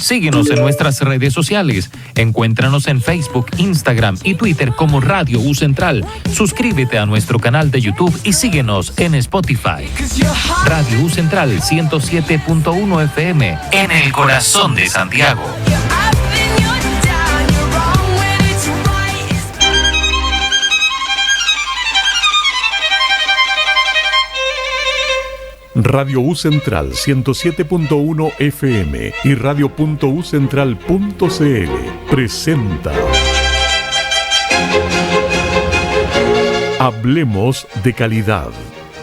Síguenos en nuestras redes sociales. Encuéntranos en Facebook, Instagram y Twitter como Radio U Central. Suscríbete a nuestro canal de YouTube y síguenos en Spotify. Radio U Central 107.1 FM en el corazón de Santiago. Radio U Central 107.1 FM y radio.ucentral.cl presenta Hablemos de Calidad,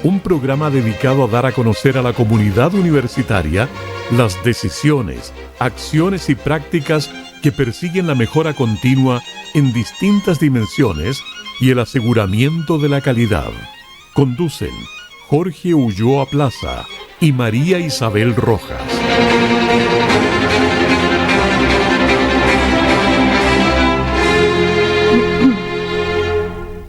un programa dedicado a dar a conocer a la comunidad universitaria las decisiones, acciones y prácticas que persiguen la mejora continua en distintas dimensiones y el aseguramiento de la calidad. Conducen Jorge Ulloa Plaza y María Isabel Rojas.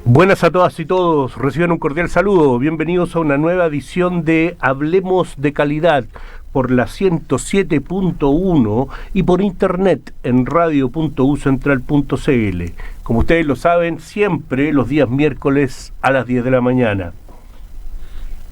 Buenas a todas y todos, reciban un cordial saludo, bienvenidos a una nueva edición de Hablemos de Calidad por la 107.1 y por internet en radio.ucentral.cl. Como ustedes lo saben, siempre los días miércoles a las 10 de la mañana.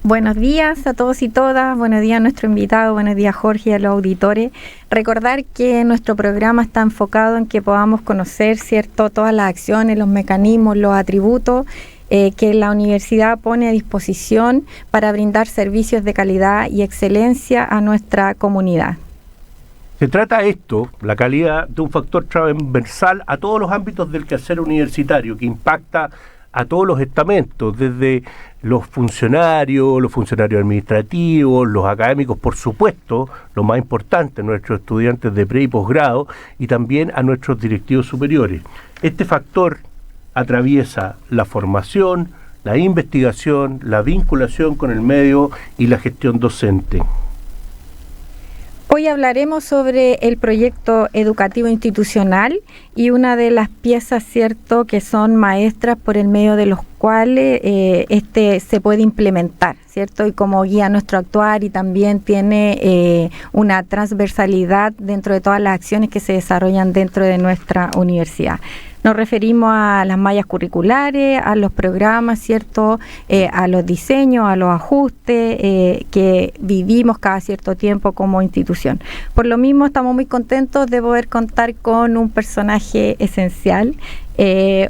Buenos días a todos y todas, buenos días a nuestro invitado, buenos días Jorge y a los auditores. Recordar que nuestro programa está enfocado en que podamos conocer, ¿cierto?, todas las acciones, los mecanismos, los atributos que la universidad pone a disposición para brindar servicios de calidad y excelencia a nuestra comunidad. Se trata esto, la calidad, de un factor transversal a todos los ámbitos del quehacer universitario que impacta a todos los estamentos, desde los funcionarios administrativos, los académicos, por supuesto, lo más importante, nuestros estudiantes de pre y posgrado, y también a nuestros directivos superiores. Este factor atraviesa la formación, la investigación, la vinculación con el medio y la gestión docente. Hoy hablaremos sobre el proyecto educativo institucional y una de las piezas, ¿cierto?, que son maestras por el medio de los cuales se puede implementar, ¿cierto?, y como guía nuestro actuar, y también tiene una transversalidad dentro de todas las acciones que se desarrollan dentro de nuestra universidad. Nos referimos a las mallas curriculares, a los programas, ¿cierto?, a los diseños, a los ajustes que vivimos cada cierto tiempo como institución. Por lo mismo, estamos muy contentos de poder contar con un personaje esencial,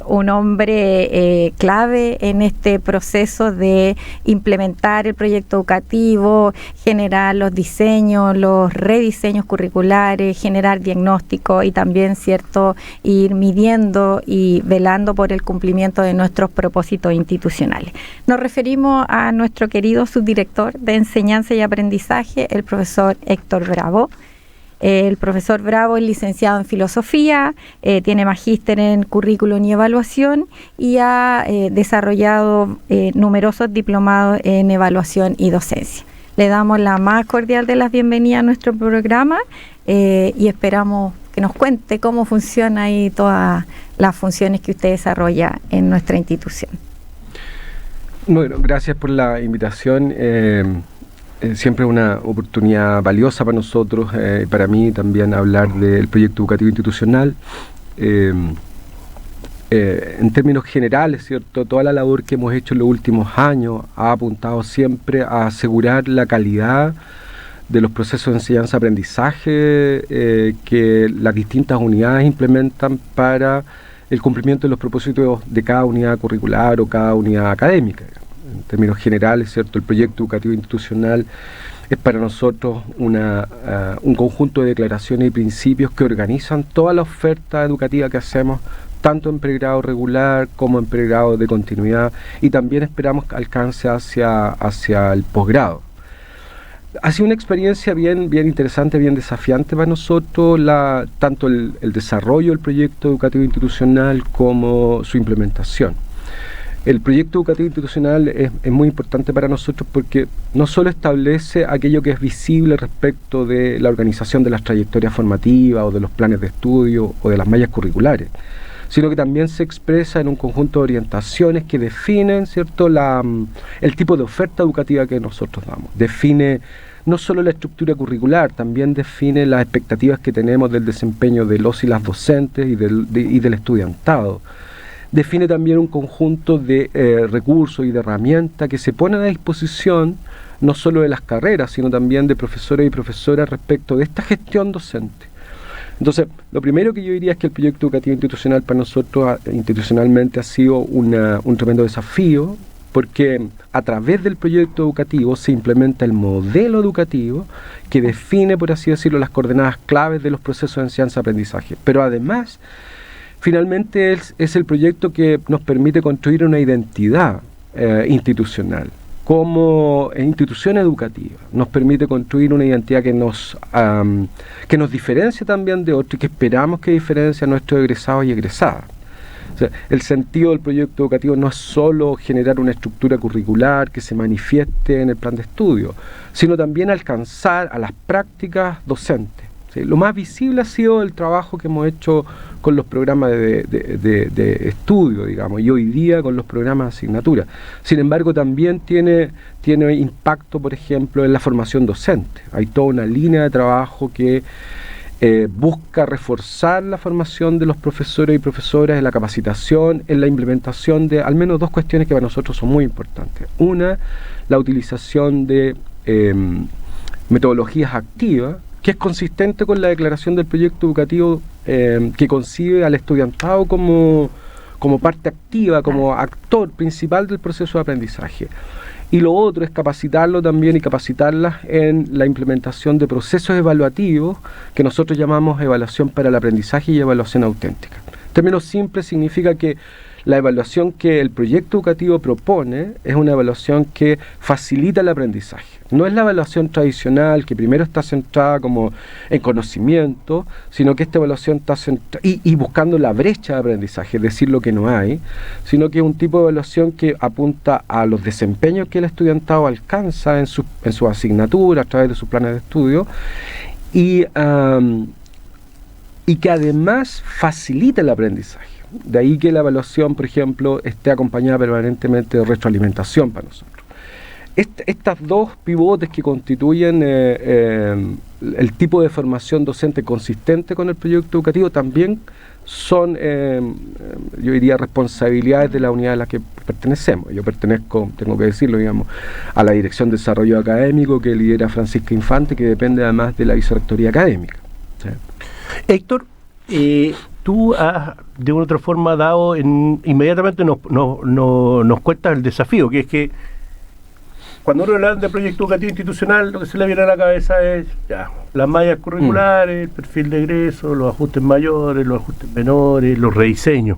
un hombre clave en este proceso de implementar el proyecto educativo, generar los diseños, los rediseños curriculares, generar diagnósticos y también, ¿cierto?, ir midiendo y velando por el cumplimiento de nuestros propósitos institucionales. Nos referimos a nuestro querido subdirector de Enseñanza y Aprendizaje, el profesor Héctor Bravo. El profesor Bravo es licenciado en Filosofía, tiene magíster en Currículum y Evaluación y ha desarrollado numerosos diplomados en Evaluación y Docencia. Le damos la más cordial de las bienvenidas a nuestro programa y esperamos que nos cuente cómo funciona y todas las funciones que usted desarrolla en nuestra institución. Bueno, gracias por la invitación. Siempre es una oportunidad valiosa para nosotros, para mí también hablar del proyecto educativo institucional. En términos generales, ¿cierto?, toda la labor que hemos hecho en los últimos años ha apuntado siempre a asegurar la calidad de los procesos de enseñanza-aprendizaje que las distintas unidades implementan para el cumplimiento de los propósitos de cada unidad curricular o cada unidad académica. En términos generales, ¿cierto?, el proyecto educativo institucional es para nosotros un conjunto de declaraciones y principios que organizan toda la oferta educativa que hacemos, tanto en pregrado regular como en pregrado de continuidad, y también esperamos que alcance hacia el posgrado. Ha sido una experiencia bien interesante, bien desafiante para nosotros, tanto el desarrollo del proyecto educativo institucional como su implementación. El proyecto educativo institucional es muy importante para nosotros porque no solo establece aquello que es visible respecto de la organización de las trayectorias formativas o de los planes de estudio o de las mallas curriculares, sino que también se expresa en un conjunto de orientaciones que definen, ¿cierto?, el tipo de oferta educativa que nosotros damos. Define no solo la estructura curricular, también define las expectativas que tenemos del desempeño de los y las docentes y del estudiantado. Define también un conjunto de recursos y de herramientas que se ponen a disposición no solo de las carreras, sino también de profesores y profesoras respecto de esta gestión docente. Entonces, lo primero que yo diría es que el proyecto educativo institucional para nosotros institucionalmente ha sido un tremendo desafío, porque a través del proyecto educativo se implementa el modelo educativo que define, por así decirlo, las coordenadas claves de los procesos de enseñanza-aprendizaje. Pero además, finalmente es el proyecto que nos permite construir una identidad institucional como institución educativa. Nos permite construir una identidad que nos diferencia también de otros y que esperamos que diferencie a nuestros egresados y egresadas. O sea, el sentido del proyecto educativo no es solo generar una estructura curricular que se manifieste en el plan de estudio, sino también alcanzar a las prácticas docentes. ¿Sí? Lo más visible ha sido el trabajo que hemos hecho con los programas de estudio, digamos, y hoy día con los programas de asignatura. Sin embargo, también tiene impacto, por ejemplo, en la formación docente. Hay toda una línea de trabajo que busca reforzar la formación de los profesores y profesoras, en la capacitación, en la implementación de al menos dos cuestiones que para nosotros son muy importantes. Una, la utilización de metodologías activas, que es consistente con la declaración del proyecto educativo que concibe al estudiantado como parte activa, como actor principal del proceso de aprendizaje. Y lo otro es capacitarlo también y capacitarlas en la implementación de procesos evaluativos que nosotros llamamos evaluación para el aprendizaje y evaluación auténtica. En términos simples significa que la evaluación que el proyecto educativo propone es una evaluación que facilita el aprendizaje. No es la evaluación tradicional que primero está centrada como en conocimiento, sino que esta evaluación está centrada y buscando la brecha de aprendizaje, es decir, lo que no hay, sino que es un tipo de evaluación que apunta a los desempeños que el estudiantado alcanza en su asignatura a través de sus planes de estudio y que además facilita el aprendizaje. De ahí que la evaluación, por ejemplo, esté acompañada permanentemente de retroalimentación para nosotros. Estas dos pivotes que constituyen el tipo de formación docente consistente con el proyecto educativo también son, yo diría, responsabilidades de la unidad a la que pertenecemos. Yo pertenezco, tengo que decirlo, digamos, a la Dirección de Desarrollo Académico que lidera Francisca Infante, que depende además de la Vicerrectoría Académica. ¿Sí? Héctor, tú has de una u otra forma dado, inmediatamente nos cuentas el desafío, que es que cuando uno habla de proyecto educativo institucional, lo que se le viene a la cabeza es las mallas curriculares, el perfil de egreso, los ajustes mayores, los ajustes menores, los rediseños.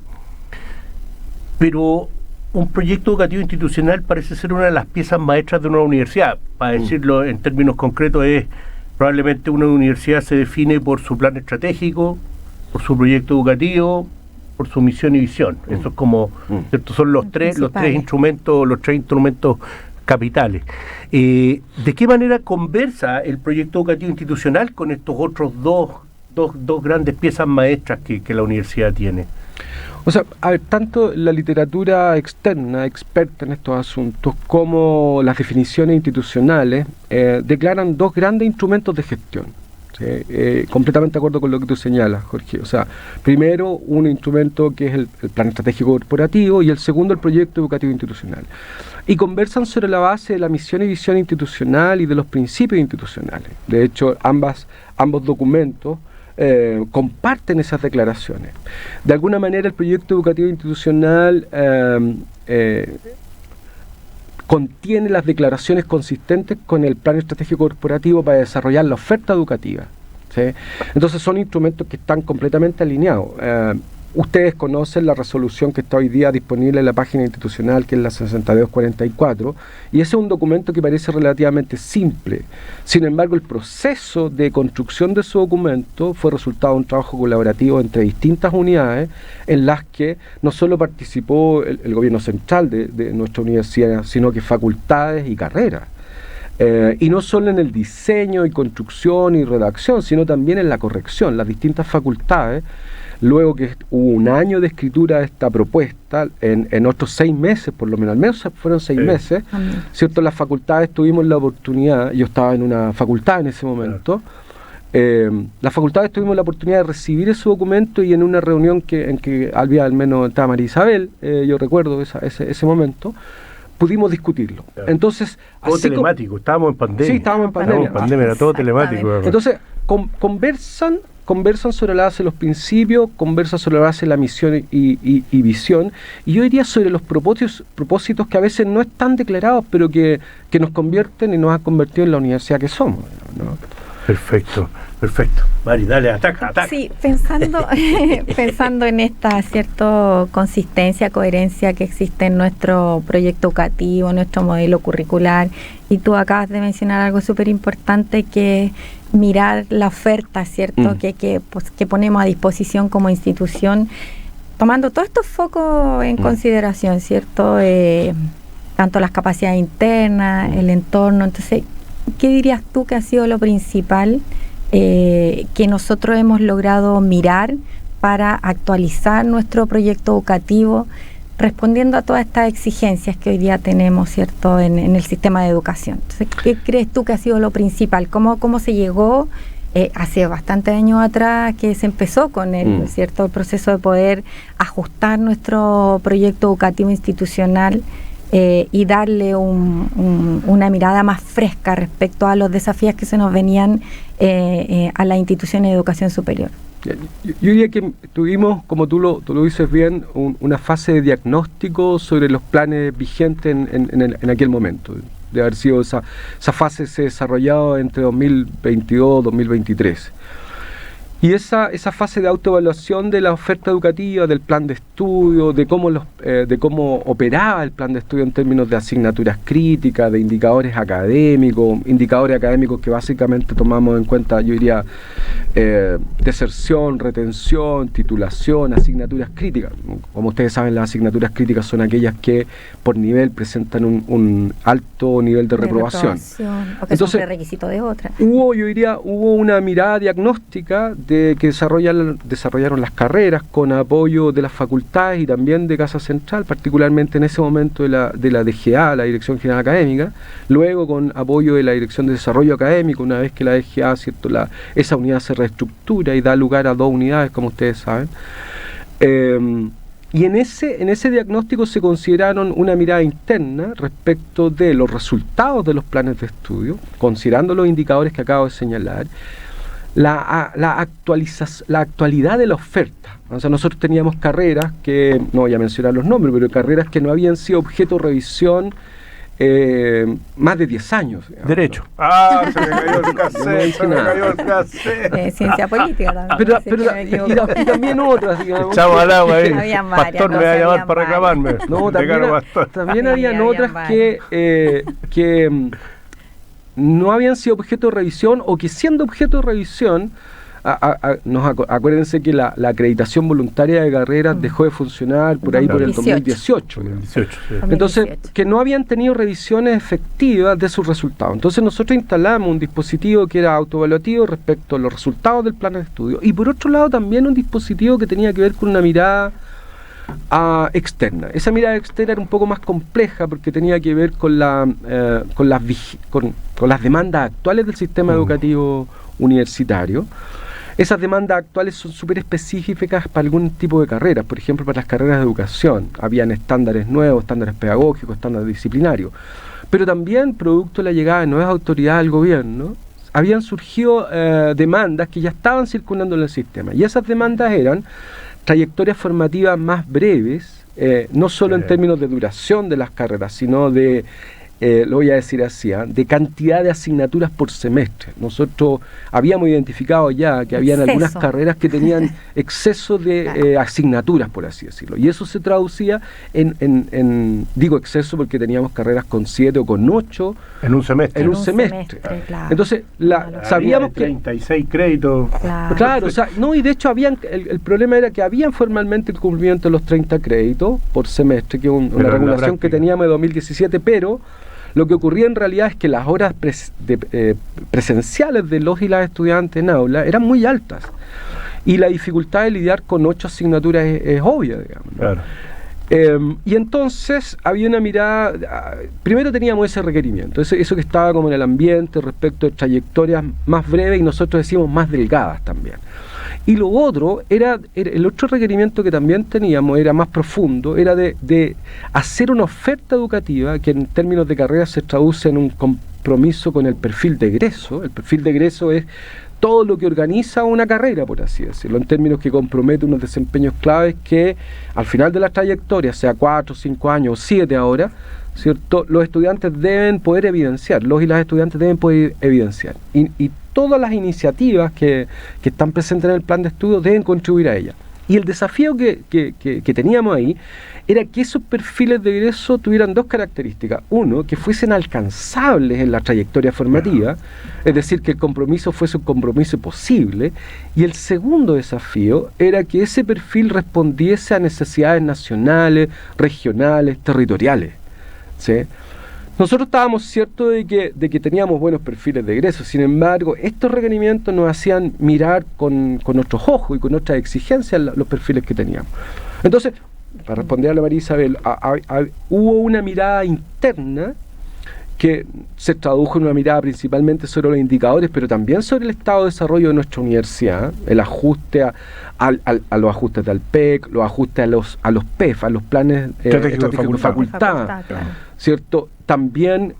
Pero un proyecto educativo institucional parece ser una de las piezas maestras de una universidad. Para decirlo en términos concretos, probablemente una universidad se define por su plan estratégico, por su proyecto educativo, por su misión y visión. Eso es como, ¿cierto? Son los tres instrumentos capitales. ¿De qué manera conversa el proyecto educativo institucional con estos otros dos grandes piezas maestras que la universidad tiene? O sea, a ver, tanto la literatura externa, experta en estos asuntos, como las definiciones institucionales declaran dos grandes instrumentos de gestión. Completamente de acuerdo con lo que tú señalas, Jorge. O sea, primero un instrumento que es el plan estratégico corporativo y el segundo el proyecto educativo institucional. Y conversan sobre la base de la misión y visión institucional y de los principios institucionales. De hecho, ambos documentos comparten esas declaraciones. De alguna manera el proyecto educativo institucional contiene las declaraciones consistentes con el plan estratégico corporativo para desarrollar la oferta educativa. ¿Sí? Entonces son instrumentos que están completamente alineados. Ustedes conocen la resolución que está hoy día disponible en la página institucional, que es la 6244, y ese es un documento que parece relativamente simple. Sin embargo, el proceso de construcción de su documento fue resultado de un trabajo colaborativo entre distintas unidades, en las que no solo participó el gobierno central de nuestra universidad, sino que facultades y carreras. Y no solo en el diseño y construcción y redacción, sino también en la corrección. Las distintas facultades, luego que hubo un año de escritura de esta propuesta, en otros 6 meses, por lo menos, al menos fueron 6 meses, ¿cierto? Las facultades tuvimos la oportunidad, yo estaba en una facultad en ese momento, las facultades tuvimos la oportunidad de recibir ese documento, y en una reunión en que había al menos estaba María Isabel, yo recuerdo ese momento, pudimos discutirlo. Entonces, todo telemático, estábamos en pandemia. Sí, estábamos en pandemia. Era todo telemático. Entonces, conversan sobre la base de los principios, conversan sobre la base de la misión y visión, y yo diría sobre los propósitos que a veces no están declarados, pero que nos convierten y nos han convertido en la universidad que somos, ¿no? Perfecto. Mari, dale, ataca. Sí, pensando en esta cierta consistencia, coherencia que existe en nuestro proyecto educativo, nuestro modelo curricular, y tú acabas de mencionar algo súper importante, que es mirar la oferta, ¿cierto? Que ponemos a disposición como institución, tomando todos estos focos en consideración, ¿cierto? Tanto las capacidades internas, el entorno. Entonces, ¿qué dirías tú que ha sido lo principal que nosotros hemos logrado mirar para actualizar nuestro proyecto educativo, respondiendo a todas estas exigencias que hoy día tenemos, ¿cierto?, en el sistema de educación? Entonces, ¿qué crees tú que ha sido lo principal? ¿Cómo se llegó hace bastantes años atrás que se empezó con el proceso de poder ajustar nuestro proyecto educativo institucional y darle una mirada más fresca respecto a los desafíos que se nos venían a las instituciones de educación superior? Yo diría que tuvimos, como tú lo dices bien, una fase de diagnóstico sobre los planes vigentes en aquel momento. De haber sido esa fase se desarrolló entre 2022 y 2023. Y esa fase de autoevaluación de la oferta educativa, del plan de estudio, de cómo operaba el plan de estudio en términos de asignaturas críticas, de indicadores académicos que básicamente tomamos en cuenta, yo diría, deserción, retención, titulación, asignaturas críticas. Como ustedes saben, las asignaturas críticas son aquellas que por nivel presentan un alto nivel de reprobación. O que son prerequisito de otra. Hubo una mirada diagnóstica que desarrollaron las carreras con apoyo de las facultades y también de Casa Central, particularmente en ese momento de la DGA, la Dirección General Académica, luego con apoyo de la Dirección de Desarrollo Académico, una vez que la DGA, ¿cierto?, esa unidad se reestructura y da lugar a 2 unidades, como ustedes saben. Y en ese diagnóstico se consideraron una mirada interna respecto de los resultados de los planes de estudio, considerando los indicadores que acabo de señalar, la actualidad de la oferta. O sea, nosotros teníamos carreras que, no voy a mencionar los nombres, pero carreras que no habían sido objeto de revisión más de 10 años. Digamos, Derecho. ¿no? Se me cayó el cassette, ciencia política también. Y también otras, digamos. Echamos al agua ahí. Pastor me va a llamar para reclamarme. No, también habían otras que no habían sido objeto de revisión, o que siendo objeto de revisión, acuérdense que la acreditación voluntaria de carreras dejó de funcionar por ahí por el 2018. Entonces, que no habían tenido revisiones efectivas de sus resultados. Entonces nosotros instalamos un dispositivo que era autoevaluativo respecto a los resultados del plan de estudio, y por otro lado también un dispositivo que tenía que ver con una mirada externa. Esa mirada externa era un poco más compleja porque tenía que ver con las demandas actuales del sistema educativo universitario. Esas demandas actuales son súper específicas para algún tipo de carreras. Por ejemplo, para las carreras de educación habían estándares nuevos, estándares pedagógicos, estándares disciplinarios, pero también producto de la llegada de nuevas autoridades al gobierno habían surgido demandas que ya estaban circulando en el sistema, y esas demandas eran trayectorias formativas más breves, no solo en términos de duración de las carreras, sino de, lo voy a decir así, de cantidad de asignaturas por semestre. Nosotros habíamos identificado ya que habían algunas carreras que tenían exceso de asignaturas, por así decirlo, y eso se traducía digo exceso porque teníamos carreras con 7 o con 8 en un semestre. Claro. Entonces sabíamos que 36 créditos. Claro, o sea, no, y de hecho el problema era que habían formalmente el cumplimiento de los 30 créditos por semestre, que es una regulación que teníamos de 2017, pero Lo que ocurría en realidad es que las horas presenciales de los y las estudiantes en aula eran muy altas. Y la dificultad de lidiar con 8 asignaturas es obvia, digamos, ¿no? Claro. Y entonces había una mirada, primero teníamos ese requerimiento, eso que estaba como en el ambiente respecto de trayectorias más breves y nosotros decimos más delgadas también. Y lo otro, era el otro requerimiento que también teníamos, era más profundo, era de hacer una oferta educativa que en términos de carrera se traduce en un compromiso con el perfil de egreso. El perfil de egreso es todo lo que organiza una carrera, por así decirlo, en términos que compromete unos desempeños claves que al final de la trayectoria, sea 4, 5 años o 7 ahora, ¿cierto?, los estudiantes deben poder evidenciar, los y las estudiantes deben poder evidenciar. Y todas las iniciativas que están presentes en el plan de estudio deben contribuir a ella. Y el desafío que teníamos ahí era que esos perfiles de egreso tuvieran 2 características. Uno, que fuesen alcanzables en la trayectoria formativa, es decir, que el compromiso fuese un compromiso posible. Y el segundo desafío era que ese perfil respondiese a necesidades nacionales, regionales, territoriales, ¿sí? Nosotros estábamos ciertos de que teníamos buenos perfiles de egreso, sin embargo, estos requerimientos nos hacían mirar con otros ojos y con otras exigencias los perfiles que teníamos. Entonces, para responder a la María Isabel, hubo una mirada interna que se tradujo en una mirada principalmente sobre los indicadores, pero también sobre el estado de desarrollo de nuestra universidad, el ajuste a los ajustes del PEC, los ajustes a los PEF, a los planes estratégicos de facultad, ¿cierto? También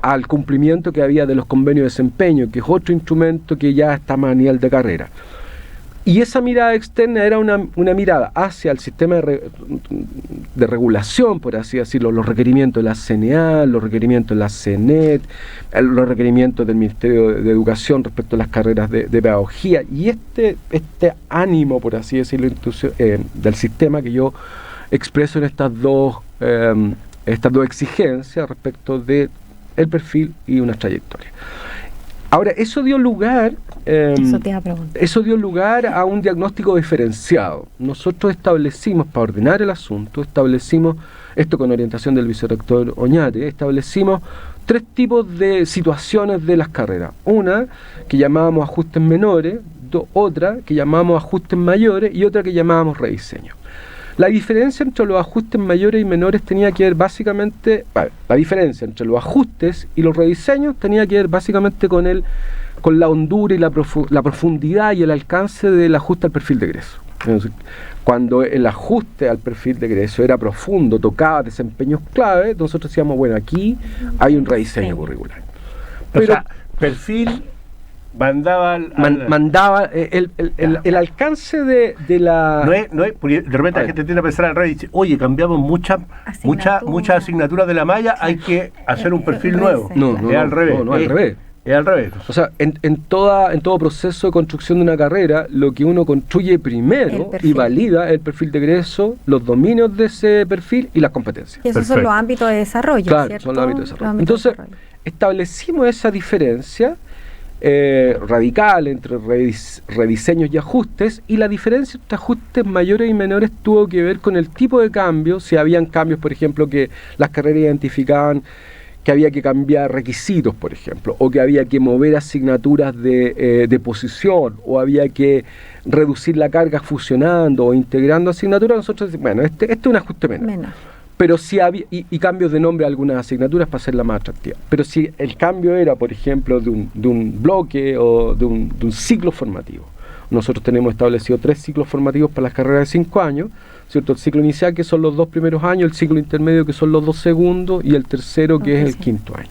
al cumplimiento que había de los convenios de desempeño, que es otro instrumento que ya está más a nivel de carrera. Y esa mirada externa era una mirada hacia el sistema de regulación, por así decirlo, los requerimientos de la CNA, los requerimientos de la CNET, los requerimientos del Ministerio de Educación respecto a las carreras de pedagogía, y este ánimo, por así decirlo, del sistema que yo expreso en estas dos exigencias respecto de el perfil y una trayectoria. Ahora, eso dio lugar a un diagnóstico diferenciado. Nosotros establecimos, para ordenar el asunto, esto con orientación del vicerrector Oñate, establecimos 3 tipos de situaciones de las carreras. Una que llamábamos ajustes menores, otra que llamábamos ajustes mayores y otra que llamábamos rediseño. La diferencia entre los ajustes mayores y menores tenía que ver básicamente, la diferencia entre los ajustes y los rediseños tenía que ver básicamente con la hondura y la profundidad y el alcance del ajuste al perfil de egreso. Cuando el ajuste al perfil de egreso era profundo, tocaba desempeños clave, nosotros decíamos, bueno, aquí hay un rediseño curricular. Pero, o sea, perfil mandaba el alcance de la... No es, porque de repente la gente tiende a pensar al revés y dice, oye, cambiamos muchas asignaturas de la malla, hay que hacer un perfil nuevo. No, es al revés. No, al revés. Es al revés. O sea, en todo proceso de construcción de una carrera, lo que uno construye primero y valida es el perfil de egreso, los dominios de ese perfil y las competencias. Y esos son los ámbitos de desarrollo, claro, ¿cierto? Son los ámbitos de desarrollo. Entonces, establecimos esa diferencia radical entre rediseños y ajustes, y la diferencia entre ajustes mayores y menores tuvo que ver con el tipo de cambios. Si habían cambios, por ejemplo, que las carreras identificaban que había que cambiar requisitos, por ejemplo, o que había que mover asignaturas de posición, o había que reducir la carga fusionando o integrando asignaturas, nosotros decimos, bueno, este es un ajuste menor. Pero si había, y cambios de nombre a algunas asignaturas para hacerla más atractiva. Pero si el cambio era, por ejemplo, de un bloque o de un ciclo formativo. Nosotros tenemos establecido 3 ciclos formativos para las carreras de 5 años, ¿cierto? El ciclo inicial, que son los 2 primeros años, el ciclo intermedio, que son los 2 segundos, y el tercero, que es el 5º año.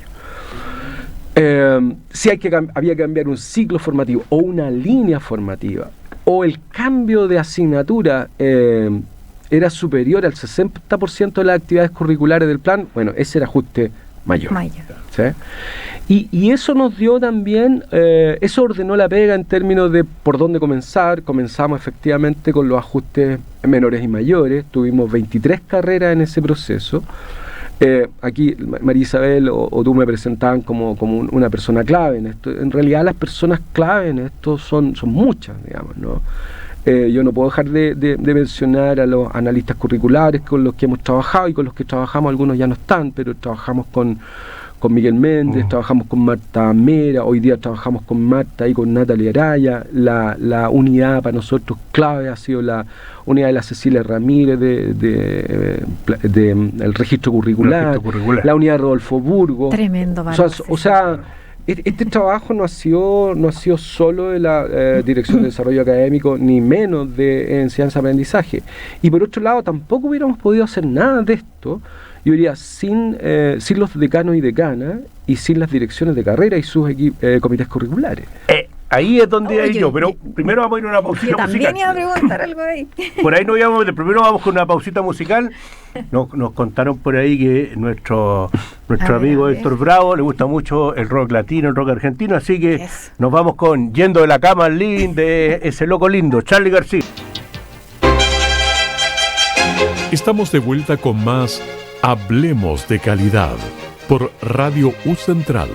Si había que cambiar un ciclo formativo o una línea formativa, o el cambio de asignatura era superior al 60% de las actividades curriculares del plan, bueno, ese era ajuste mayor. ¿Sí? Y eso nos dio también, eso ordenó la pega en términos de por dónde comenzar. Comenzamos efectivamente con los ajustes menores y mayores, tuvimos 23 carreras en ese proceso. Aquí María Isabel o tú me presentaban como una persona clave en esto. En realidad las personas clave en esto son muchas, digamos, ¿no? Yo no puedo dejar de mencionar a los analistas curriculares con los que hemos trabajado y con los que trabajamos, algunos ya no están, pero trabajamos con Miguel Méndez, trabajamos con Marta Mera, hoy día trabajamos con Marta y con Natalia Araya. La unidad para nosotros clave ha sido la unidad de la Cecilia Ramírez el registro curricular, la unidad de Rodolfo Burgos. Tremendo, o sea, este trabajo no ha sido solo de la Dirección de Desarrollo Académico, ni menos de Enseñanza-Aprendizaje. Y por otro lado, tampoco hubiéramos podido hacer nada de esto, yo diría, sin los decanos y decanas, y sin las direcciones de carrera y sus comités curriculares. Ahí es donde iba yo, pero primero vamos a ir a una pausita musical. También iba a preguntar algo ahí. Por ahí no íbamos a meter, primero vamos con una pausita musical. Nos contaron por ahí que nuestro amigo Héctor Bravo le gusta mucho el rock latino, el rock argentino, así que nos vamos con Yendo de la cama al living de ese loco lindo, Charly García. Estamos de vuelta con más Hablemos de Calidad por Radio U Central.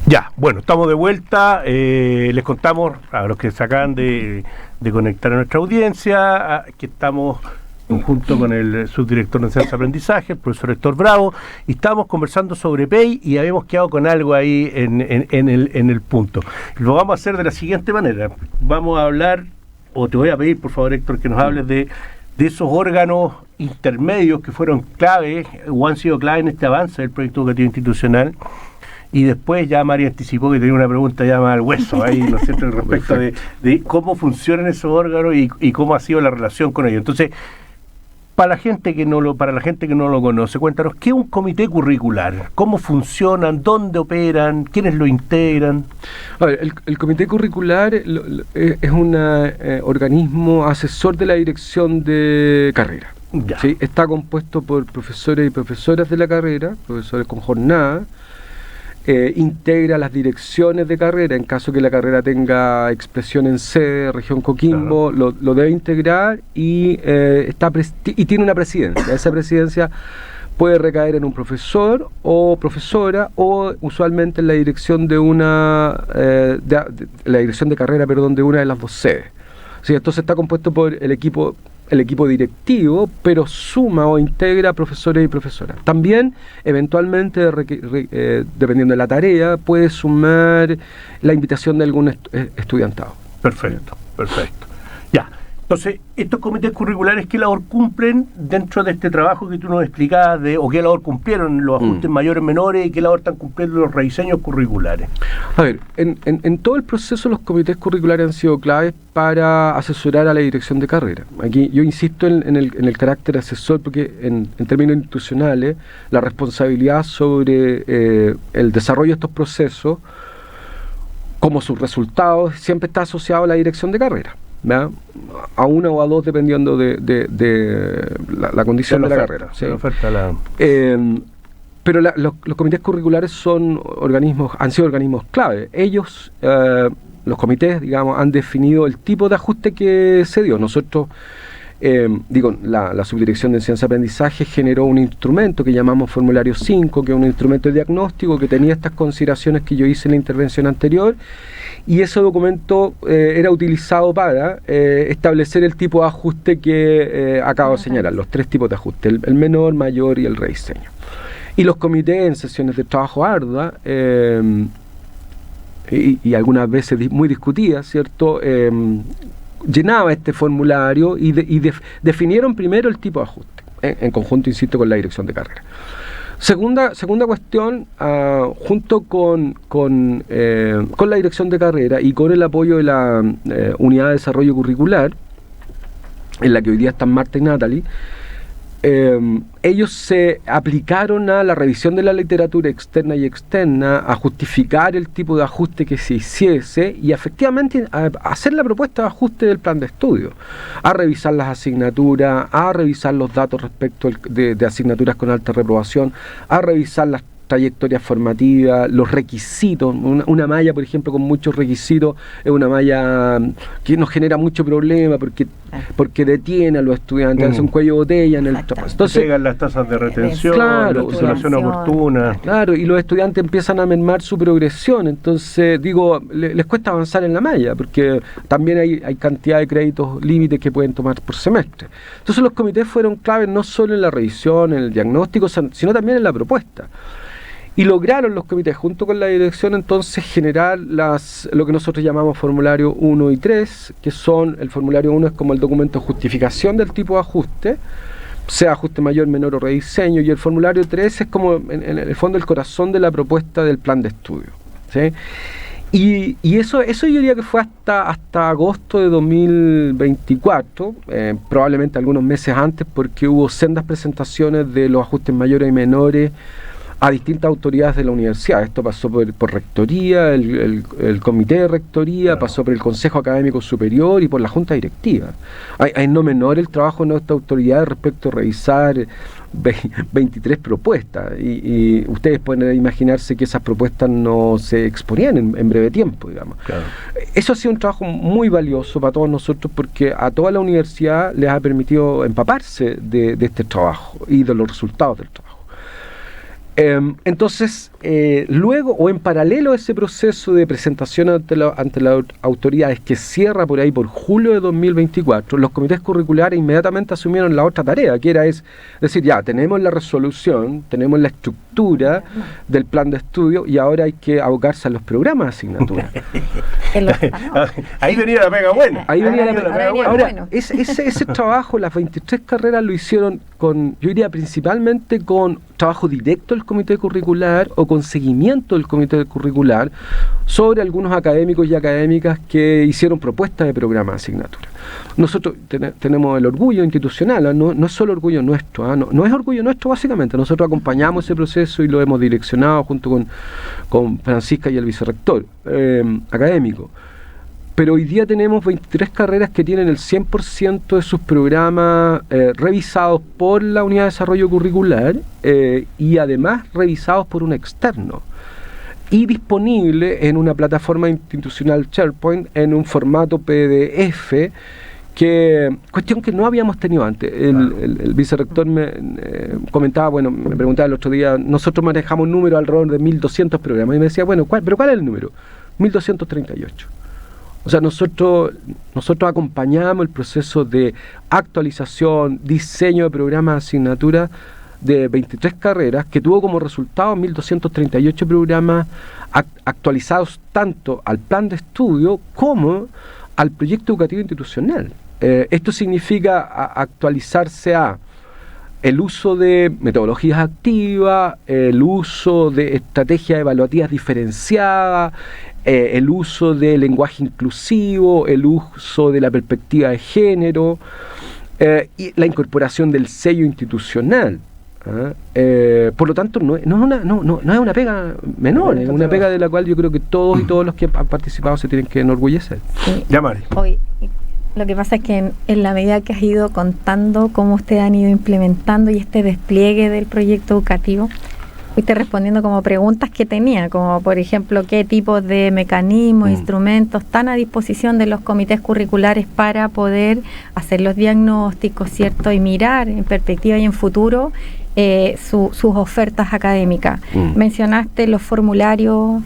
Ya, bueno, estamos de vuelta. Les contamos a los que se acaban de conectar a nuestra audiencia que estamos junto con el subdirector de Enseñanza y Aprendizaje, el profesor Héctor Bravo, y estamos conversando sobre PEI y habíamos quedado con algo ahí en el punto. Lo vamos a hacer de la siguiente manera. Vamos a hablar, o te voy a pedir, por favor, Héctor, que nos hables de esos órganos intermedios que fueron clave o han sido clave en este avance del proyecto educativo institucional. Y después ya María anticipó que tenía una pregunta ya más al hueso ahí, ¿no es cierto?, respecto de cómo funcionan esos órganos y cómo ha sido la relación con ellos. Entonces, para la gente que no lo conoce, cuéntanos, ¿qué es un comité curricular? ¿Cómo funcionan? ¿Dónde operan? ¿Quiénes lo integran? A ver, el comité curricular es un organismo asesor de la dirección de carrera. ¿Sí? Está compuesto por profesores y profesoras de la carrera, profesores con jornada. Integra las direcciones de carrera en caso que la carrera tenga expresión en sede, región Coquimbo, claro. Lo debe integrar y tiene una presidencia. Esa presidencia puede recaer en un profesor o profesora o usualmente en la dirección de la dirección de carrera, de una de las dos sedes. Sí, entonces está compuesto por el equipo directivo, pero suma o integra profesores y profesoras. También, eventualmente, dependiendo de la tarea, puede sumar la invitación de algún estudiantado. Perfecto. Ya. Entonces, estos comités curriculares, ¿qué labor cumplen dentro de este trabajo que tú nos explicabas o qué labor cumplieron los ajustes mayores, menores, y qué labor están cumpliendo los rediseños curriculares? A ver, en todo el proceso los comités curriculares han sido claves para asesorar a la dirección de carrera. Aquí yo insisto en el carácter asesor porque en términos institucionales la responsabilidad sobre el desarrollo de estos procesos como sus resultados siempre está asociado a la dirección de carrera. ¿Verdad? A una o a dos dependiendo de la condición de la carrera. ¿Sí? Pero los comités curriculares han sido organismos clave. Ellos, los comités, digamos, han definido el tipo de ajuste que se dio. Nosotros, la Subdirección de Enseñanza y Aprendizaje generó un instrumento que llamamos Formulario 5, que es un instrumento de diagnóstico que tenía estas consideraciones que yo hice en la intervención anterior, y ese documento era utilizado para establecer el tipo de ajuste que acabo de señalar, los tres tipos de ajuste, el menor, mayor y el rediseño. Y los comités en sesiones de trabajo ardua, y algunas veces muy discutidas, ¿cierto?, llenaba este formulario y definieron primero el tipo de ajuste, en conjunto, insisto, con la dirección de carrera. Segunda cuestión, junto con la dirección de carrera y con el apoyo de la unidad de desarrollo curricular, en la que hoy día están Marta y Natalie, ellos se aplicaron a la revisión de la literatura externa y externa, a justificar el tipo de ajuste que se hiciese y efectivamente a hacer la propuesta de ajuste del plan de estudio, a revisar las asignaturas, a revisar los datos respecto de asignaturas con alta reprobación, a revisar trayectorias formativas, los requisitos. Una malla, por ejemplo, con muchos requisitos, es una malla que nos genera mucho problema porque detiene a los estudiantes, hace un cuello de botella en el trabajo. Entonces, pegan las tasas de retención, claro, la titulación oportuna. Claro, y los estudiantes empiezan a mermar su progresión. Entonces, les cuesta avanzar en la malla, porque también hay cantidad de créditos límites que pueden tomar por semestre. Entonces, los comités fueron claves no solo en la revisión, en el diagnóstico, sino también en la propuesta. Y lograron los comités, junto con la dirección, entonces generar lo que nosotros llamamos formulario 1 y 3, que son, el formulario 1 es como el documento de justificación del tipo de ajuste, sea ajuste mayor, menor o rediseño, y el formulario 3 es como, en el fondo, el corazón de la propuesta del plan de estudio, ¿sí? Y eso yo diría que fue hasta agosto de 2024, probablemente algunos meses antes, porque hubo sendas presentaciones de los ajustes mayores y menores a distintas autoridades de la universidad. Esto pasó por rectoría, el comité de rectoría, pasó por el Consejo Académico Superior y por la Junta Directiva. Hay no menor el trabajo de nuestra autoridad respecto a revisar 23 propuestas, y ustedes pueden imaginarse que esas propuestas no se exponían en breve tiempo, digamos. Claro. Eso ha sido un trabajo muy valioso para todos nosotros, porque a toda la universidad les ha permitido empaparse de este trabajo y de los resultados del trabajo. Entonces, luego o en paralelo a ese proceso de presentación ante las autoridades, que cierra por ahí por julio de 2024, los comités curriculares inmediatamente asumieron la otra tarea, que era decir, ya tenemos la resolución, tenemos la estructura del plan de estudio, y ahora hay que abocarse a los programas de asignatura. Ahí venía la pega buena. Ahora, ese trabajo, las 23 carreras lo hicieron yo diría principalmente con trabajo directo del comité curricular o con seguimiento del comité curricular sobre algunos académicos y académicas que hicieron propuestas de programa de asignatura. Nosotros tenemos el orgullo institucional, no es solo orgullo nuestro, no es orgullo nuestro básicamente, nosotros acompañamos ese proceso y lo hemos direccionado junto con Francisca y el vicerrector académico. Pero hoy día tenemos 23 carreras que tienen el 100% de sus programas revisados por la Unidad de Desarrollo Curricular y además revisados por un externo y disponible en una plataforma institucional SharePoint en un formato PDF, cuestión que no habíamos tenido antes. El vicerrector me comentaba, me preguntaba el otro día, nosotros manejamos un número alrededor de 1.200 programas, y me decía, ¿cuál es el número? 1.238. O sea, nosotros acompañamos el proceso de actualización, diseño de programas de asignatura de 23 carreras, que tuvo como resultado 1.238 programas actualizados tanto al plan de estudio como al proyecto educativo institucional. Esto significa actualizarse a el uso de metodologías activas, el uso de estrategias evaluativas diferenciadas, el uso de lenguaje inclusivo, el uso de la perspectiva de género, y la incorporación del sello institucional. Por lo tanto, no es una pega menor, es una pega de la cual yo creo que todos y todos los que han participado se tienen que enorgullecer. Sí. Hoy, lo que pasa es que en la medida que has ido contando cómo ustedes han ido implementando y este despliegue del proyecto educativo, fuiste respondiendo como preguntas que tenía, como por ejemplo, qué tipos de mecanismos, instrumentos están a disposición de los comités curriculares para poder hacer los diagnósticos, ¿cierto? Y mirar en perspectiva y en futuro sus ofertas académicas. Mencionaste los formularios,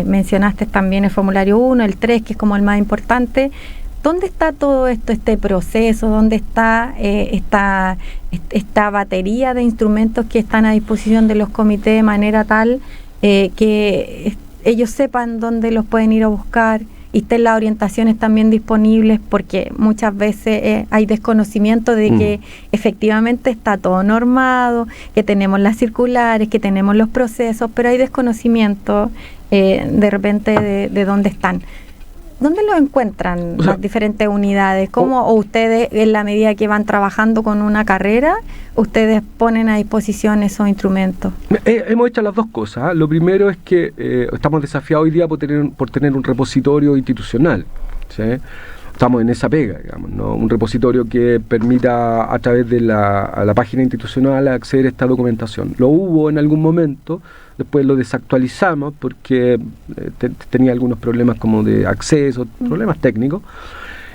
mencionaste también el formulario 1, el 3, que es como el más importante. ¿Dónde está todo esto, este proceso? ¿Dónde está esta batería de instrumentos que están a disposición de los comités de manera tal que ellos sepan dónde los pueden ir a buscar y estén las orientaciones también disponibles? Porque muchas veces hay desconocimiento de que efectivamente está todo normado, que tenemos las circulares, que tenemos los procesos, pero hay desconocimiento de repente de dónde están. ¿Dónde lo encuentran las diferentes unidades? ¿Cómo o ustedes, en la medida que van trabajando con una carrera, ustedes ponen a disposición esos instrumentos? Hemos hecho las dos cosas. Lo primero es que estamos desafiados hoy día por tener un repositorio institucional, ¿sí? estamos en esa pega, digamos, ¿no? Un repositorio que permita a través de la página institucional acceder a esta documentación. Lo hubo en algún momento, después lo desactualizamos porque tenía algunos problemas como de acceso, problemas técnicos,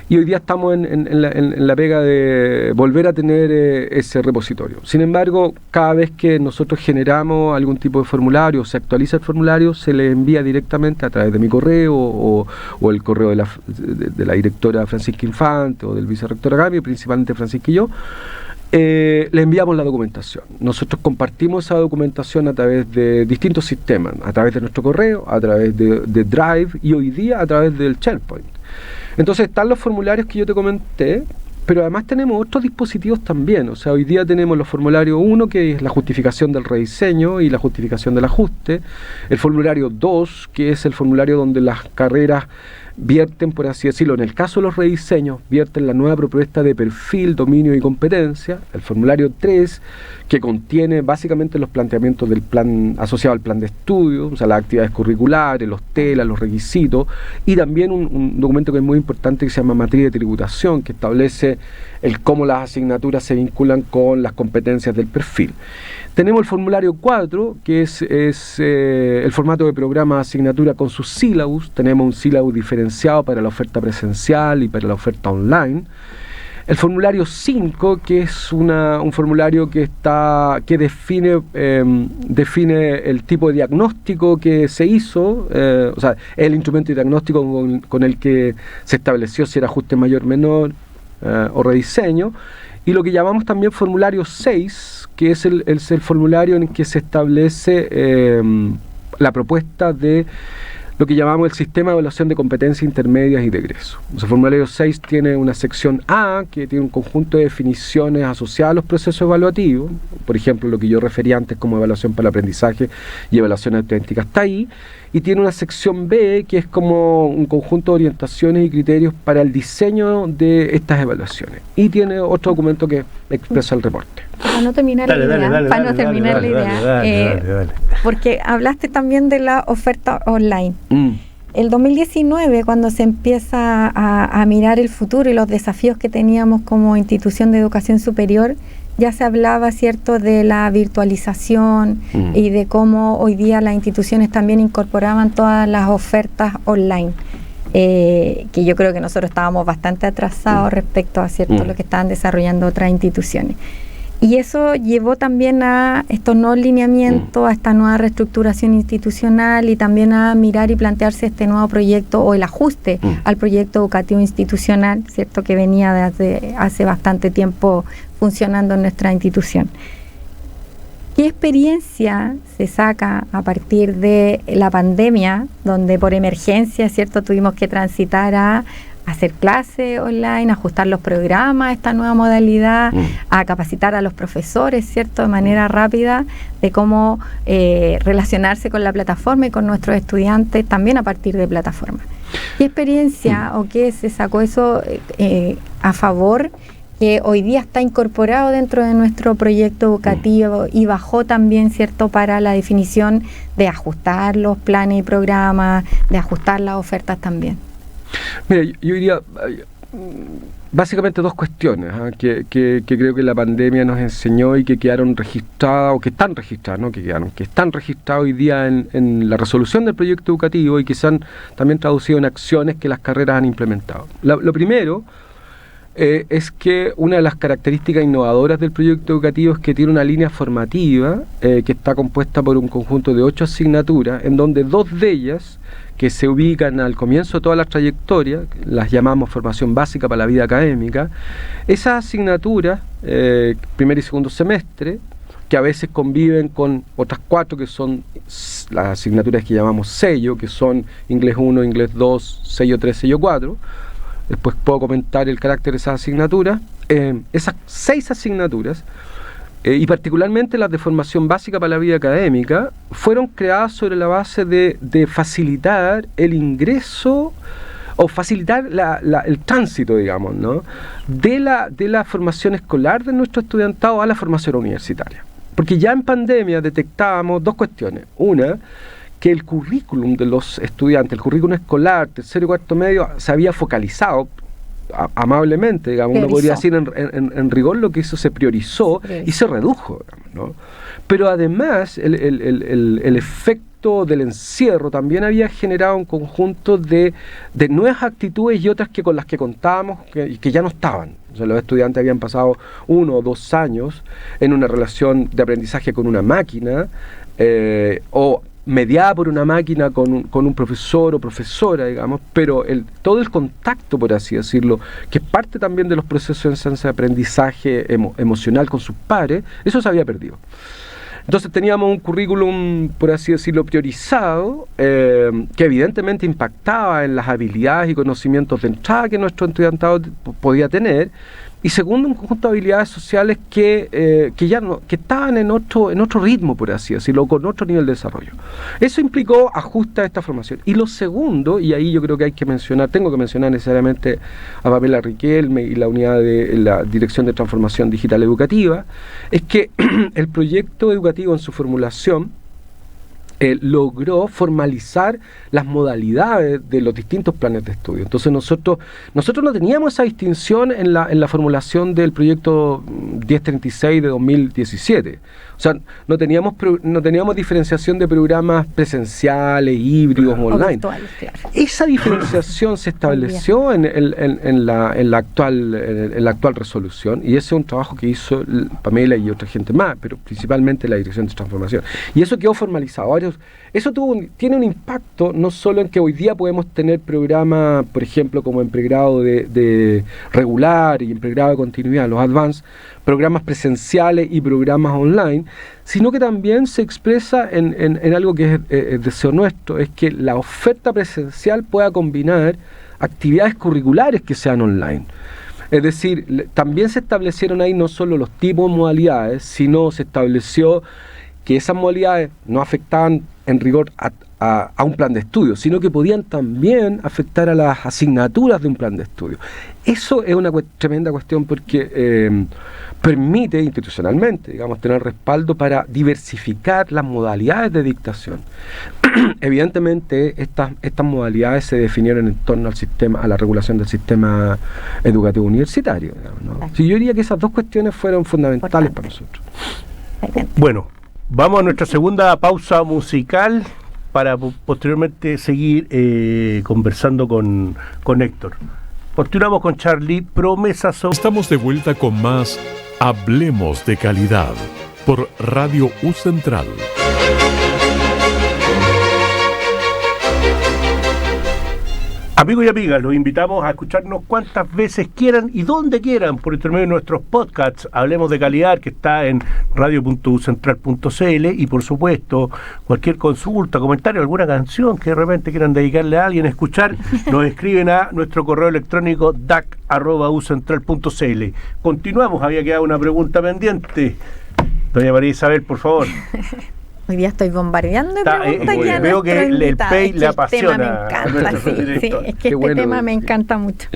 y hoy día estamos en la pega de volver a tener ese repositorio. Sin embargo, cada vez que nosotros generamos algún tipo de formulario, se actualiza el formulario, se le envía directamente a través de mi correo o el correo de la directora Francisca Infante o del vicerrector Agamio, principalmente Francisca y yo. Le enviamos la documentación. Nosotros compartimos esa documentación a través de distintos sistemas, a través de nuestro correo, a través de Drive y hoy día a través del SharePoint. Entonces están los formularios que yo te comenté, pero además tenemos otros dispositivos también. O sea, hoy día tenemos los formularios 1, que es la justificación del rediseño y la justificación del ajuste, el formulario 2, que es el formulario donde las carreras vierten, por así decirlo, en el caso de los rediseños, vierten la nueva propuesta de perfil, dominio y competencia, el formulario 3, que contiene básicamente los planteamientos del plan asociado al plan de estudio, o sea, las actividades curriculares, los telas, los requisitos, y también un documento que es muy importante que se llama matriz de tributación, que establece el cómo las asignaturas se vinculan con las competencias del perfil. Tenemos el formulario 4, que es el formato de programa de asignatura con sus sílabus. Tenemos un sílabus diferenciado para la oferta presencial y para la oferta online. El formulario 5, que es un formulario que define el tipo de diagnóstico que se hizo, o sea, el instrumento de diagnóstico con el que se estableció si era ajuste mayor, menor o rediseño. Y lo que llamamos también formulario 6, que es el formulario en el que se establece la propuesta de lo que llamamos el sistema de evaluación de competencias intermedias y de egreso. El formulario 6 tiene una sección A, que tiene un conjunto de definiciones asociadas a los procesos evaluativos, por ejemplo, lo que yo refería antes como evaluación para el aprendizaje y evaluación auténtica está ahí, y tiene una sección B, que es como un conjunto de orientaciones y criterios para el diseño de estas evaluaciones, y tiene otro documento que expresa el reporte. Para no terminar la idea, porque hablaste también de la oferta online. El 2019, cuando se empieza a mirar el futuro y los desafíos que teníamos como institución de educación superior, ya se hablaba, ¿cierto?, de la virtualización y de cómo hoy día las instituciones también incorporaban todas las ofertas online. Que yo creo que nosotros estábamos bastante atrasados respecto a lo que estaban desarrollando otras instituciones. Y eso llevó también a estos nuevos lineamientos, a esta nueva reestructuración institucional y también a mirar y plantearse este nuevo proyecto o el ajuste al proyecto educativo institucional, ¿cierto?, que venía desde hace bastante tiempo funcionando en nuestra institución. ¿Qué experiencia se saca a partir de la pandemia, donde por emergencia, ¿cierto?, tuvimos que transitar a hacer clases online, ajustar los programas a esta nueva modalidad, a capacitar a los profesores, ¿cierto?, de manera rápida, de cómo relacionarse con la plataforma y con nuestros estudiantes también a partir de plataforma? ¿Qué experiencia o qué se sacó eso a favor, que hoy día está incorporado dentro de nuestro proyecto educativo y bajó también, ¿cierto?, para la definición de ajustar los planes y programas, de ajustar las ofertas también? Mira, yo diría básicamente dos cuestiones que creo que la pandemia nos enseñó y que quedaron registradas, o que están registradas, no que quedaron, que están registradas hoy día en la resolución del proyecto educativo y que se han también traducido en acciones que las carreras han implementado. Lo primero es que una de las características innovadoras del proyecto educativo es que tiene una línea formativa que está compuesta por un conjunto de 8 asignaturas, en donde 2 de ellas, que se ubican al comienzo de toda la trayectoria, las llamamos formación básica para la vida académica. Esas asignaturas, primer y segundo semestre, que a veces conviven con otras 4 que son las asignaturas que llamamos sello, que son inglés 1, inglés 2, sello 3, sello 4. Después puedo comentar el carácter de esas asignaturas. Esas 6 asignaturas, y particularmente las de formación básica para la vida académica, fueron creadas sobre la base de facilitar el ingreso o facilitar el tránsito, digamos, ¿no?, de la formación escolar de nuestro estudiantado a la formación universitaria. Porque ya en pandemia detectábamos 2 cuestiones. Una, que el currículum de los estudiantes, el currículum escolar, tercero y cuarto medio, se había focalizado, amablemente, digamos, uno podría decir en rigor lo que hizo se priorizó y se redujo, digamos, ¿no? Pero además el efecto del encierro también había generado un conjunto de nuevas actitudes y otras que con las que contábamos que ya no estaban. O sea, los estudiantes habían pasado 1 o 2 años en una relación de aprendizaje con una máquina, o mediada por una máquina con un profesor o profesora, digamos, pero todo el contacto, por así decirlo, que es parte también de los procesos de enseñanza de aprendizaje emocional con sus pares, eso se había perdido. Entonces teníamos un currículum, por así decirlo, priorizado, que evidentemente impactaba en las habilidades y conocimientos de entrada que nuestro estudiantado podía tener, y segundo, un conjunto de habilidades sociales que estaban en otro ritmo, por así decirlo, con otro nivel de desarrollo. Eso implicó ajuste a esta formación. Y lo segundo, y ahí yo creo que tengo que mencionar necesariamente a Pamela Riquelme y la unidad de la Dirección de Transformación Digital Educativa, es que el proyecto educativo en su formulación logró formalizar las modalidades de los distintos planes de estudio. Entonces nosotros no teníamos esa distinción en la formulación del proyecto 1036 de 2017. O sea, no teníamos diferenciación de programas presenciales, híbridos, online. Virtuales, claro. Esa diferenciación se estableció en la actual resolución, y ese es un trabajo que hizo Pamela y otra gente más, pero principalmente la Dirección de Transformación. Y eso quedó formalizado. Ahora, eso tiene un impacto no solo en que hoy día podemos tener programas, por ejemplo, como en pregrado de regular y en pregrado de continuidad, los advanced, programas presenciales y programas online, sino que también se expresa en algo que es deseo nuestro, es que la oferta presencial pueda combinar actividades curriculares que sean online. Es decir, también se establecieron ahí no solo los tipos de modalidades, sino se estableció que esas modalidades no afectaban en rigor a un plan de estudio, sino que podían también afectar a las asignaturas de un plan de estudio. Eso es una tremenda cuestión porque permite institucionalmente, digamos, tener respaldo para diversificar las modalidades de dictación. Evidentemente, estas modalidades se definieron en torno a la regulación del sistema educativo universitario, digamos, ¿no? Sí, yo diría que esas dos cuestiones fueron fundamentales para nosotros. Bueno, vamos a nuestra segunda pausa musical para posteriormente seguir conversando con Héctor. Continuamos con Charlie, promesas son... Estamos de vuelta con más Hablemos de Calidad por Radio U Central. Amigos y amigas, los invitamos a escucharnos cuantas veces quieran y donde quieran por intermedio de nuestros podcasts. Hablemos de Calidad, que está en radio.ucentral.cl, y por supuesto cualquier consulta, comentario, alguna canción que de repente quieran dedicarle a alguien a escuchar, nos escriben a nuestro correo electrónico dac@ucentral.cl. Continuamos, había quedado una pregunta pendiente. Doña María Isabel, por favor. Hoy día estoy bombardeando de preguntas ya. Veo que el PEI le apasiona. Tema me encanta, sí, es que este tema me encanta mucho.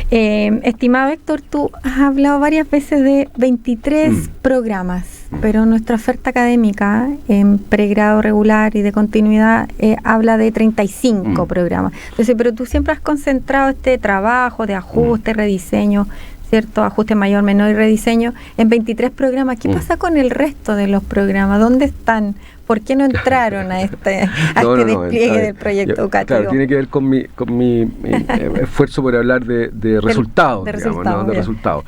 Estimado Héctor, tú has hablado varias veces de 23 programas, pero nuestra oferta académica en pregrado regular y de continuidad habla de 35 programas. Entonces, pero tú siempre has concentrado este trabajo de ajuste, rediseño, ¿cierto? Ajuste mayor, menor y rediseño en 23 programas. ¿Qué pasa con el resto de los programas? ¿Dónde están? ¿Por qué no entraron a este despliegue del proyecto educativo? Claro, tiene que ver con mi esfuerzo por hablar de resultados, digamos, ¿no? De resultados.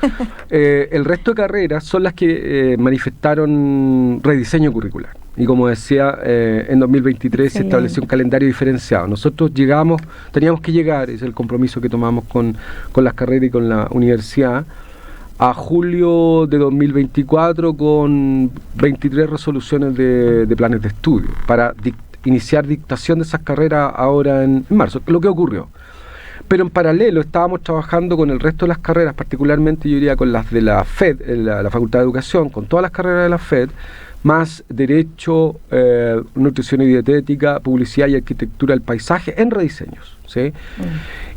El resto de carreras son las que manifestaron rediseño curricular. Y como decía, en 2023 se estableció un calendario diferenciado. Nosotros teníamos que llegar, es el compromiso que tomamos con las carreras y con la universidad, a julio de 2024 con 23 resoluciones de planes de estudio para iniciar dictación de esas carreras ahora en marzo, lo que ocurrió. Pero en paralelo estábamos trabajando con el resto de las carreras, particularmente yo diría con las de la FED, la Facultad de Educación, con todas las carreras de la FED, más Derecho, Nutrición y Dietética, Publicidad y Arquitectura del Paisaje en rediseños, ¿sí?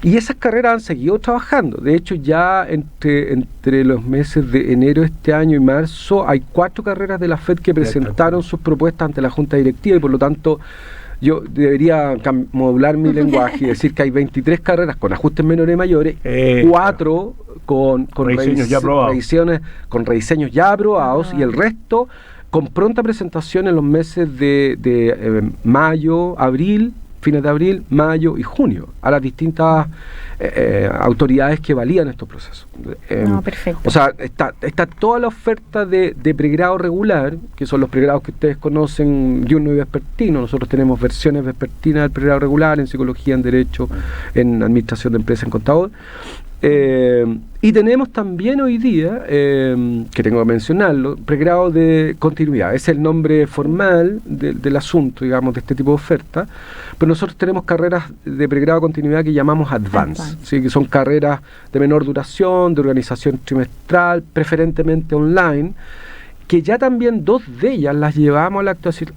Y esas carreras han seguido trabajando. De hecho, ya entre los meses de enero de este año y marzo hay 4 carreras de la FED que presentaron sus propuestas ante la Junta Directiva, y por lo tanto yo debería modular mi lenguaje y decir que hay 23 carreras con ajustes menores y mayores, 4 con rediseños ya aprobados, con rediseños ya aprobados, y el resto con pronta presentación en los meses de mayo, abril, fines de abril, mayo y junio, a las distintas autoridades que valían estos procesos. Perfecto. O sea, está toda la oferta de pregrado regular, que son los pregrados que ustedes conocen, diurno y vespertino. Nosotros tenemos versiones vespertinas del pregrado regular en psicología, en derecho, en administración de empresas, en contador. Y tenemos también hoy día, que tengo que mencionarlo, pregrado de continuidad. Es el nombre formal del asunto, digamos, de este tipo de oferta. Pero nosotros tenemos carreras de pregrado de continuidad que llamamos Advance. ¿Sí? Que son carreras de menor duración, de organización trimestral, preferentemente online, que ya también 2 de ellas las llevamos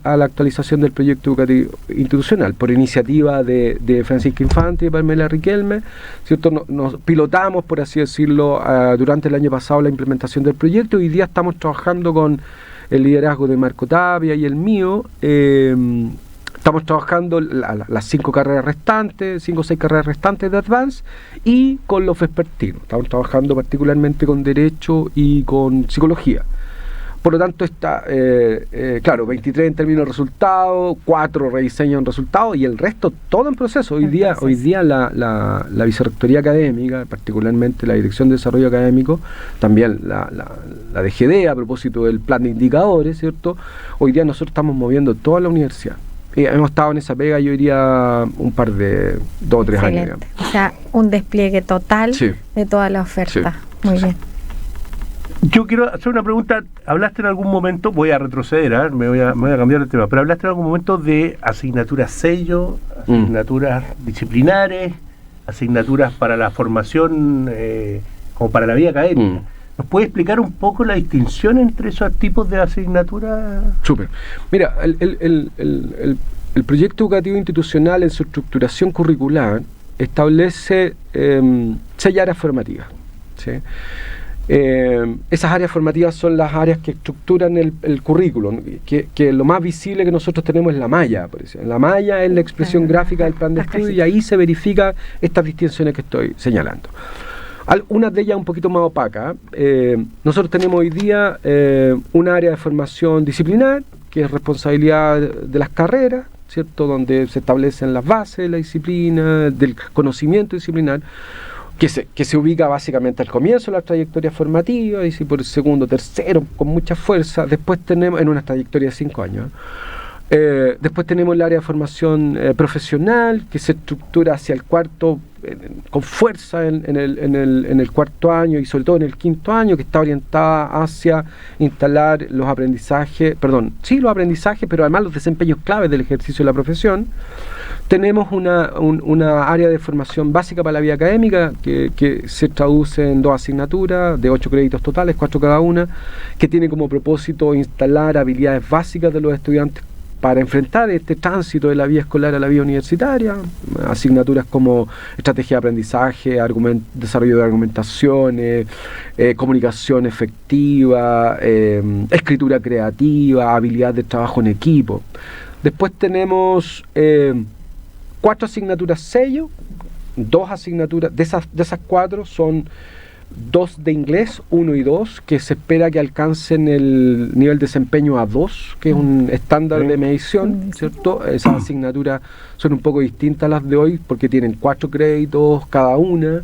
a la actualización del proyecto educativo institucional, por iniciativa de Francisca Infante y Pamela Riquelme, ¿cierto? Nos pilotamos, por así decirlo, durante el año pasado la implementación del proyecto. Hoy día estamos trabajando con el liderazgo de Marco Tapia y el mío. Estamos trabajando las 5 carreras restantes, 5 o 6 carreras restantes de Advance, y con los vespertinos. Estamos trabajando particularmente con Derecho y con Psicología. Por lo tanto, está, claro, 23 en términos de resultados, 4 rediseños en resultados, y el resto todo en proceso. Hoy día la Vicerrectoría Académica, particularmente la Dirección de Desarrollo Académico, también la DGD, a propósito del plan de indicadores, ¿cierto? Hoy día nosotros estamos moviendo toda la universidad. Hemos estado en esa pega, yo diría, un par de 2 o 3 años. Digamos. O sea, un despliegue total de toda la oferta. Sí. Muy bien. Yo quiero hacer una pregunta. Hablaste en algún momento, voy a retroceder, me voy a cambiar de tema, pero hablaste en algún momento de asignaturas sello, asignaturas disciplinares, asignaturas para la formación, como para la vida académica. ¿Nos puede explicar un poco la distinción entre esos tipos de asignaturas? Súper. Mira, el proyecto educativo institucional en su estructuración curricular establece 6 áreas formativas, ¿sí? Esas áreas formativas son las áreas que estructuran el currículum, que lo más visible que nosotros tenemos es la malla. Por ejemplo. La malla es la expresión gráfica del plan de estudio, y ahí se verifica estas distinciones que estoy señalando. Una de ellas un poquito más opaca. Nosotros tenemos hoy día un área de formación disciplinar, que es responsabilidad de las carreras, ¿cierto? Donde se establecen las bases de la disciplina, del conocimiento disciplinar, que se ubica básicamente al comienzo de la trayectoria formativa, y si por el segundo, tercero, con mucha fuerza. Después tenemos, en una trayectoria de 5 años, después tenemos el área de formación profesional, que se estructura hacia el cuarto, con fuerza en el cuarto año y sobre todo en el quinto año, que está orientada hacia instalar los aprendizajes, pero además los desempeños claves del ejercicio de la profesión. Tenemos una área de formación básica para la vida académica que se traduce en 2 asignaturas de 8 créditos totales, 4 cada una, que tiene como propósito instalar habilidades básicas de los estudiantes para enfrentar este tránsito de la vida escolar a la vida universitaria. Asignaturas como estrategia de aprendizaje, desarrollo de argumentaciones, comunicación efectiva, escritura creativa, habilidad de trabajo en equipo. Después tenemos 4 asignaturas sello, 2 asignaturas, de esas 4 son 2 de inglés, 1 y 2, que se espera que alcancen el nivel de desempeño A2, que es un estándar de medición, ¿cierto? Esas asignaturas son un poco distintas a las de hoy, porque tienen 4 créditos cada una,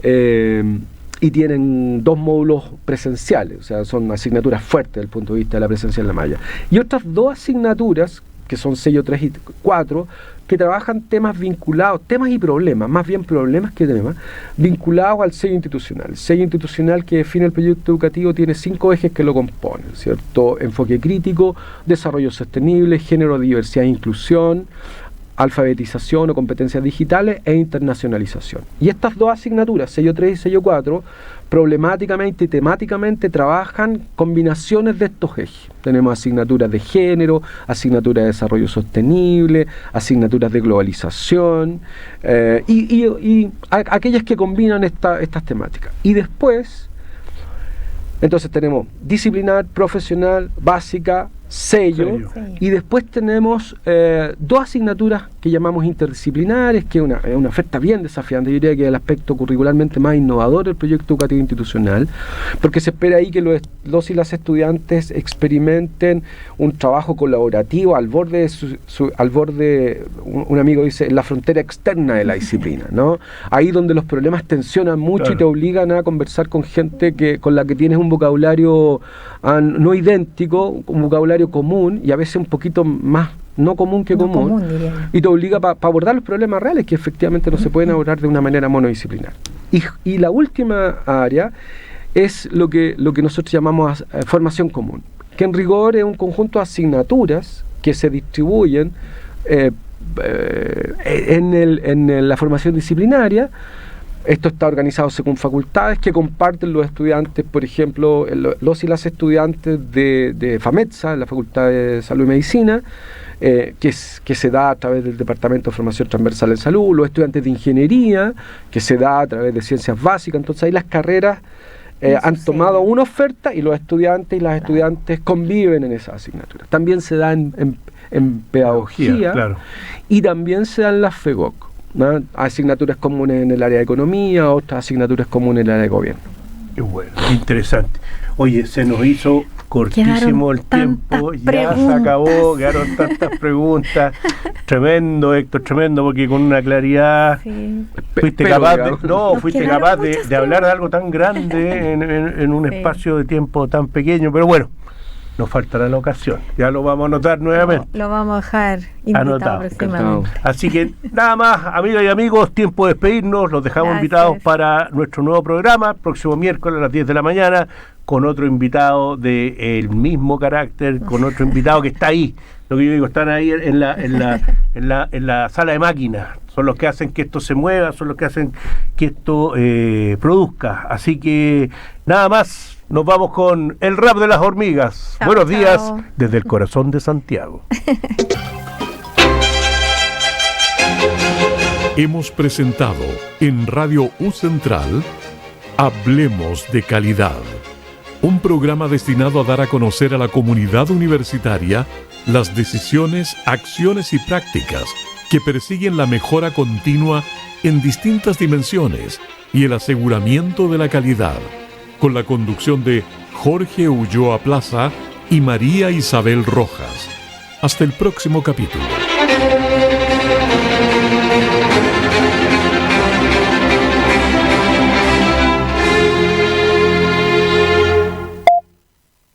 y tienen 2 módulos presenciales, o sea, son asignaturas fuertes desde el punto de vista de la presencia en la malla. Y otras 2 asignaturas, que son sello 3 y 4, que trabajan temas vinculados, temas y problemas, más bien problemas que temas, vinculados al sello institucional. El sello institucional que define el proyecto educativo tiene 5 ejes que lo componen, ¿cierto? Enfoque crítico, desarrollo sostenible, género, diversidad e inclusión, alfabetización o competencias digitales e internacionalización. Y estas 2 asignaturas, sello 3 y sello 4, problemáticamente y temáticamente trabajan combinaciones de estos ejes. Tenemos asignaturas de género, asignaturas de desarrollo sostenible, asignaturas de globalización, y aquellas que combinan estas temáticas. Y después, entonces tenemos disciplinar, profesional, básica, sello. Y después tenemos 2 asignaturas que llamamos interdisciplinares, que es una oferta bien desafiante. Yo diría que es el aspecto curricularmente más innovador del proyecto educativo institucional, porque se espera ahí que los y las estudiantes experimenten un trabajo colaborativo al borde un amigo dice, la frontera externa de la disciplina, ¿no? Ahí donde los problemas tensionan mucho y te obligan a conversar con gente con la que tienes un vocabulario no idéntico, un vocabulario común y a veces un poquito más no común que común, y te obliga para abordar los problemas reales que efectivamente no se pueden abordar de una manera monodisciplinar. Y la última área es lo que nosotros llamamos formación común, que en rigor es un conjunto de asignaturas que se distribuyen en la formación disciplinaria. Esto está organizado según facultades que comparten los estudiantes, por ejemplo, los y las estudiantes de FAMETSA, la Facultad de Salud y Medicina, que se da a través del Departamento de Formación Transversal en Salud, los estudiantes de Ingeniería, que se da a través de Ciencias Básicas. Entonces ahí las carreras han tomado una oferta y los estudiantes y las estudiantes conviven en esa asignatura. También se da en pedagogía, y también se da en las FEGOC, ¿no? Asignaturas comunes en el área de economía, otras asignaturas comunes en el área de gobierno. Qué bueno, interesante. Oye, se nos hizo cortísimo el tiempo, ya se acabó, quedaron tantas preguntas. Tremendo, Héctor, tremendo, porque con una claridad fuiste capaz de hablar de algo tan grande en un espacio de tiempo tan pequeño, pero bueno, nos faltará la ocasión, ya lo vamos a anotar nuevamente. Lo vamos a dejar invitado próximamente. Así que nada más, amigas y amigos, tiempo de despedirnos, los dejamos invitados para nuestro nuevo programa, próximo miércoles a las 10 de la mañana, con otro invitado del mismo carácter, con otro invitado que está ahí, lo que yo digo, están ahí en la sala de máquinas, son los que hacen que esto se mueva, son los que hacen que esto produzca. Así que nada más. Nos vamos con el rap de las hormigas. Chao, buenos días desde el corazón de Santiago. Hemos presentado en Radio U Central Hablemos de Calidad, un programa destinado a dar a conocer a la comunidad universitaria las decisiones, acciones y prácticas que persiguen la mejora continua en distintas dimensiones y el aseguramiento de la calidad, con la conducción de Jorge Ulloa Plaza y María Isabel Rojas. Hasta el próximo capítulo.